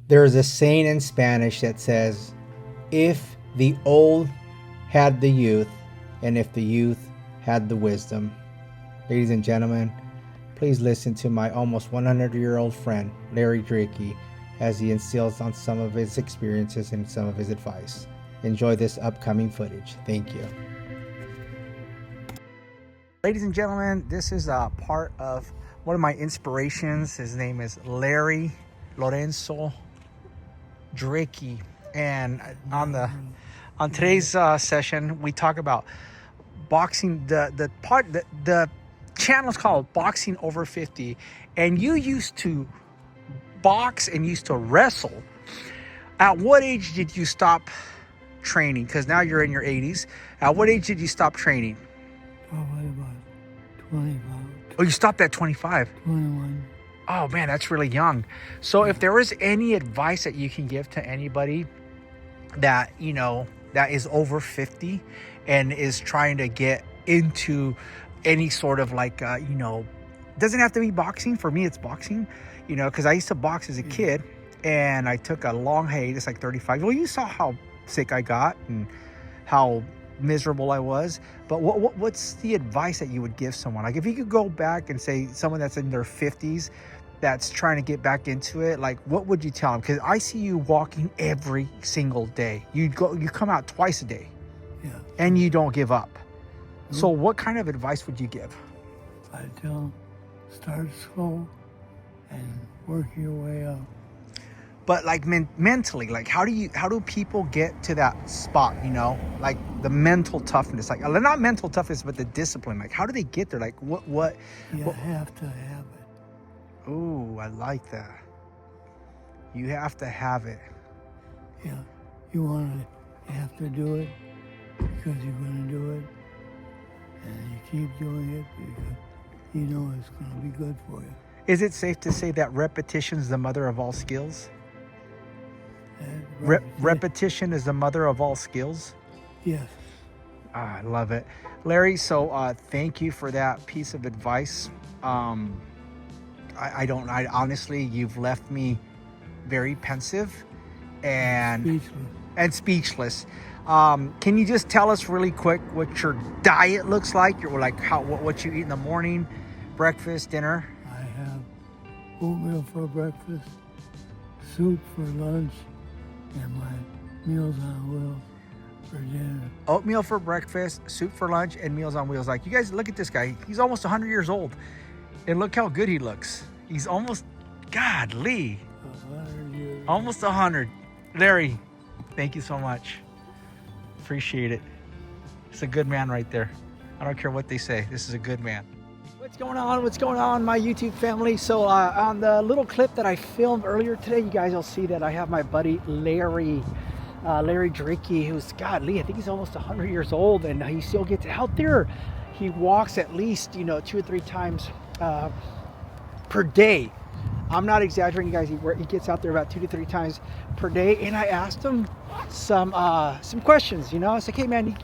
There's a saying in Spanish that says, if the old had the youth, and if the youth had the wisdom. Ladies and gentlemen, please listen to my almost 100-year-old friend, Larry Dricky, as he instills on some of his experiences and some of his advice. Enjoy this upcoming footage. Thank you. Ladies and gentlemen, this is a part of one of my inspirations. His name is Larry Lorenzo Dricky, and on today's session, we talk about boxing. The channel is called Boxing Over 50, and you used to box and used to wrestle. At what age did you stop training? Because now you're in your 80s. At what age did you stop training? Probably about 25. Oh, you stopped at 25. 21. Oh man, that's really young. So if there is any advice that you can give to anybody that, you know, that is over 50 and is trying to get into any sort of like, you know, doesn't have to be boxing. For me, it's boxing, you know, because I used to box as a kid and I took a long hiatus, like 35. Well, you saw how sick I got and how miserable I was. But what's the advice that you would give someone? Like if you could go back and say someone that's in their 50s that's trying to get back into it, like what would you tell them? Because I see you walking every single day. You come out twice a day. Yeah. And you don't give up. So what kind of advice would you give? I tell them, start slow and work your way up. But like mentally, like how do people get to that spot, you know, like the mental toughness, like not mental toughness, but the discipline, like how do they get there? Like what You have to have it. Oh, I like that. You have to have it. Yeah. You have to do it because you're going to do it. And you keep doing it because you know it's going to be good for you. Is it safe to say that repetition is the mother of all skills? Repetition is the mother of all skills? Yes. I love it. Larry, so thank you for that piece of advice. I honestly, you've left me very pensive and speechless. Can you just tell us really quick what your diet looks like? You're like what you eat in the morning, breakfast, dinner? I have oatmeal for breakfast, soup for lunch, and my Meals on Wheels for dinner. Oatmeal for breakfast, soup for lunch, and Meals on Wheels. Like, you guys, look at this guy. He's almost 100 years old. And look how good he looks. He's almost, godly, 100 years. almost 100. Larry, thank you so much. Appreciate it. It's a good man right there. I don't care what they say. This is a good man. What's going on? What's going on, my YouTube family? So on the little clip that I filmed earlier today, you guys will see that I have my buddy Larry Dricky, who's, godly, I think he's almost 100 years old, and he still gets out there. He walks at least, 2 or 3 times per day. I'm not exaggerating, guys. He gets out there about 2 to 3 times per day. And I asked him some questions. I was like, hey man,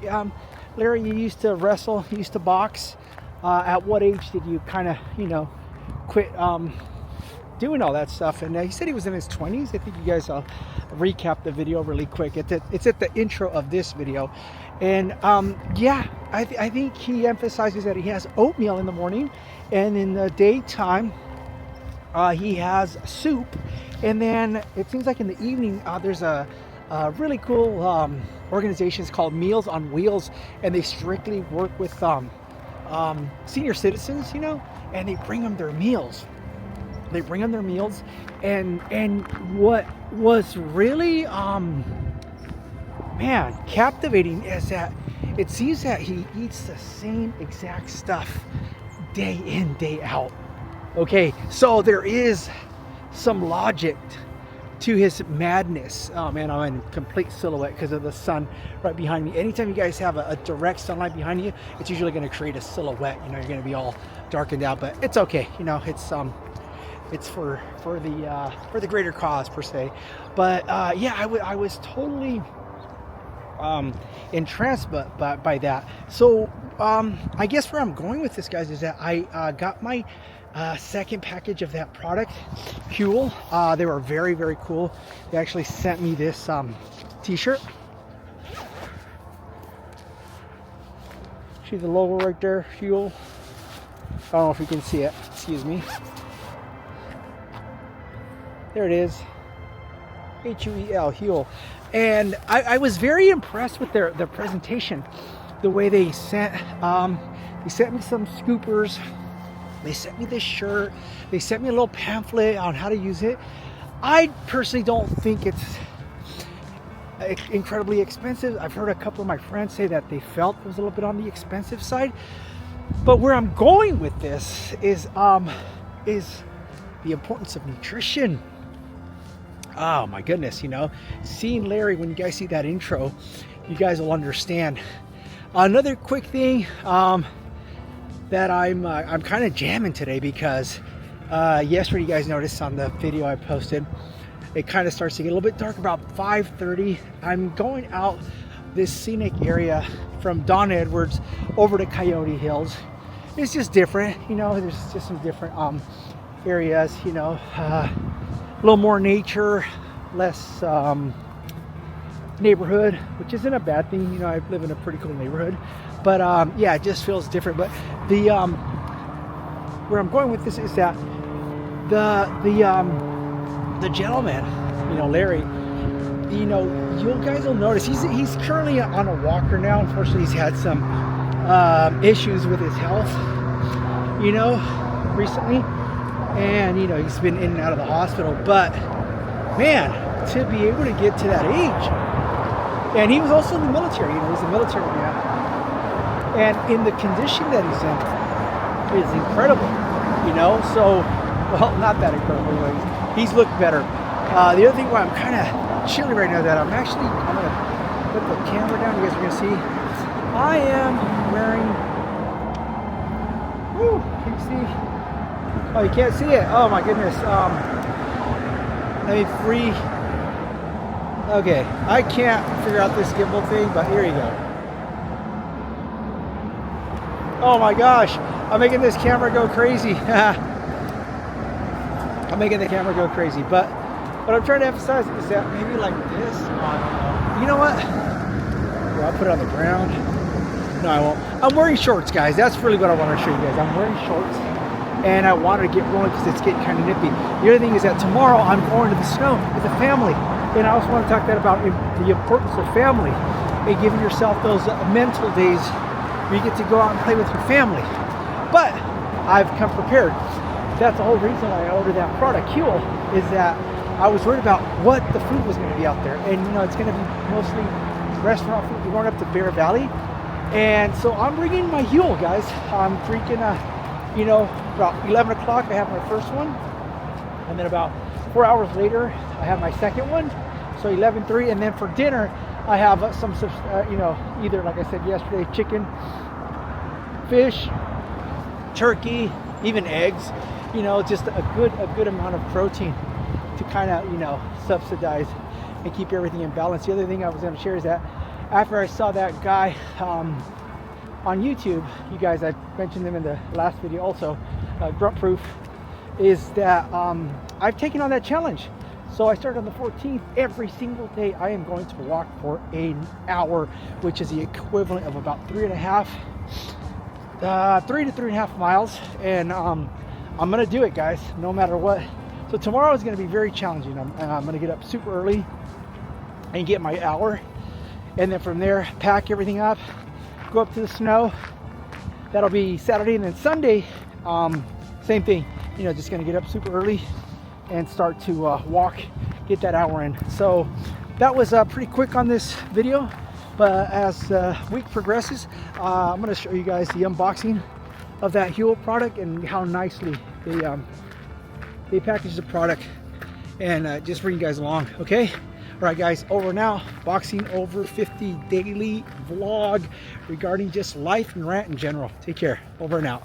Larry, you used to wrestle, you used to box. At what age did you kind of, quit doing all that stuff? And he said he was in his 20s. I think you guys, I'll recap the video really quick. It's at the intro of this video. And yeah, I think he emphasizes that he has oatmeal in the morning, and in the daytime he has soup. And then it seems like in the evening there's a really cool organization. It's called Meals on Wheels, and they strictly work with senior citizens, and they bring them their meals. And what was really captivating is that it seems that he eats the same exact stuff day in, day out. Okay, so there is some logic to his madness. Oh man, I'm in complete silhouette because of the sun right behind me. Anytime you guys have a direct sunlight behind you, it's usually going to create a silhouette. You're going to be all darkened out, but it's okay. It's for the greater cause per se. But yeah, I was totally entranced by that. So I guess where I'm going with this, guys, is that I got my second package of that product, Huel. They were very, very cool. They actually sent me this t-shirt. See the logo right there, Huel. I don't know if you can see it, excuse me. There it is, Huel, Huel. And I was very impressed with their presentation. The way they sent me some scoopers. They sent me this shirt. They sent me a little pamphlet on how to use it. I personally don't think it's incredibly expensive. I've heard a couple of my friends say that they felt it was a little bit on the expensive side. But where I'm going with this is the importance of nutrition. Oh my goodness, you know, seeing Larry, when you guys see that intro, you guys will understand. Another quick thing that I'm kind of jamming today, because yesterday you guys noticed on the video I posted, it kind of starts to get a little bit dark about 5:30. I'm going out this scenic area from Don Edwards over to Coyote Hills. It's just different, you know, there's just some different areas, you know, a little more nature, less neighborhood, which isn't a bad thing. You know, I live in a pretty cool neighborhood, but yeah, it just feels different. But the where I'm going with this is that the gentleman, you know, Larry, you know, you guys will notice he's currently on a walker now. Unfortunately, he's had some issues with his health, you know, recently, and you know, he's been in and out of the hospital. But man, to be able to get to that age, and he was also in the military, you know, he's a military man, and in the condition that he's in is incredible, you know. So, well, not that incredible, but he's looked better. The other thing why I'm kind of chilly right now, that I'm gonna put the camera down, you guys are gonna see I am wearing, whoo, can you see? Oh, you can't see it. Oh my goodness. Let me free. Okay, I can't figure out this gimbal thing, but here you go. Oh my gosh, I'm making this camera go crazy. I'm making the camera go crazy, but what I'm trying to emphasize is that maybe like this on, you know what? Here, I'll put it on the ground. No, I won't. I'm wearing shorts, guys. That's really what I want to show you guys. I'm wearing shorts, and I wanted to get rolling because it's getting kind of nippy. The other thing is that tomorrow I'm going to the snow with the family, and I also want to talk about the importance of family and giving yourself those mental days where you get to go out and play with your family. But I've come prepared. That's the whole reason I ordered that product, Huel, is that I was worried about what the food was going to be out there, and you know, it's going to be mostly restaurant food. We're going up to Bear Valley. And so I'm bringing my Huel, guys. I'm drinking, you know, about 11 o'clock, I have my first one. And then about 4 hours later, I have my second one. So 11:03. And then for dinner, I have some, you know, either, like I said yesterday, chicken, fish, turkey, even eggs. You know, just a good amount of protein to kind of, you know, subsidize and keep everything in balance. The other thing I was going to share is that after I saw that guy on YouTube, you guys, I mentioned him in the last video also, Grunt Proof, is that I've taken on that challenge. So I started on the 14th. Every single day I am going to walk for an hour, which is the equivalent of about 3 to 3.5 miles. And I'm gonna do it, guys, no matter what. So tomorrow is gonna be very challenging. I'm gonna get up super early and get my hour. And then from there, pack everything up, go up to the snow. That'll be Saturday. And then Sunday, same thing, you know, just gonna get up super early and start to walk, get that hour in. So that was pretty quick on this video, but as the week progresses, I'm gonna show you guys the unboxing of that Huel product and how nicely they package the product, and just bring you guys along, okay? All right, guys, over now. Boxing Over 50 daily vlog regarding just life and rant in general. Take care. Over and out.